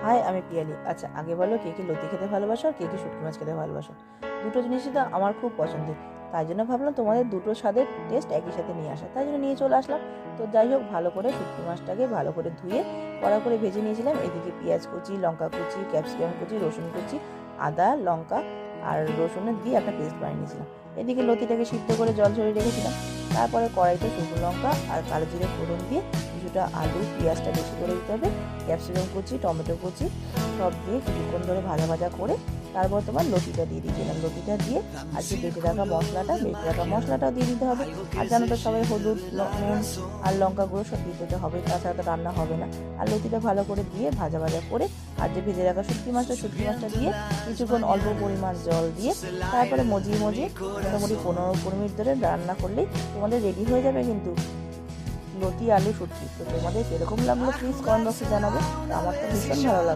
High, আমি পিয়ালি। আচ্ছা, আগে বলো কে লতি খেতে ভালোবাসো আর কে শুটকি মাছ খেতে ভালোবাসো? দুটো জিনিসই তো আমার খুব পছন্দের। তাই জন্য ভাবলাম তোমাদের দুটো স্বাদের টেস্ট একই সাথে নিয়ে আসা, তাই জন্য নিয়ে চলে আসলাম। তো যাই হোক, ভালো করে শুটকি মাছটাকে ভালো করে ধুয়ে কড়া করে ভেজে নিয়েছিলাম। এদিকে পেঁয়াজ কুচি, লঙ্কা কুচি, ক্যাপসিকাম কুচি, রসুন কুচি, আদা, লঙ্কা আর রসুনের দিয়ে একটা পেস্ট বানিয়ে নিয়েছিলাম। এদিকে লতিটাকে সিদ্ধ করে জল ঝরিয়ে রেখেছিলাম। তারপরে কড়াইতে শুকনো লঙ্কা আর কালো জিরে ফোড়ন দিয়ে কিছুটা আলু, পেঁয়াজটা বেশি করে দিতে হবে, ক্যাপসিকাম কুচি, টমেটো কুচি সব দিয়ে কিছুক্ষণ ধরে ভাজা ভাজা করে তারপর তোমার লতিটা দিয়ে দিয়েছিলাম। লতিটা দিয়ে আর যে বেটে রাখা মশলাটাও দিয়ে দিতে হবে। আর জানো তো সবাই হলুদ, নুন আর লঙ্কা গুঁড়ো সব দিয়ে দিতে হবে, তাছাড়া তো রান্না হবে না। আর লতিটা ভালো করে দিয়ে ভাজা ভাজা করে আর যে ভেজে রাখা শুটকি মাছটা দিয়ে কিছুক্ষণ অল্প পরিমাণ জল দিয়ে তারপরে মজিয়ে মোটামুটি 15-20 মিনিট ধরে রান্না করলেই তোমাদের রেডি হয়ে যাবে কিন্তু লতি আলু শুটকি। তো তোমাদের কিরকম লাগলো প্লিজ কমেন্ট বক্সে জানাবে। আমার তো ভীষণ ভালো লাগলো।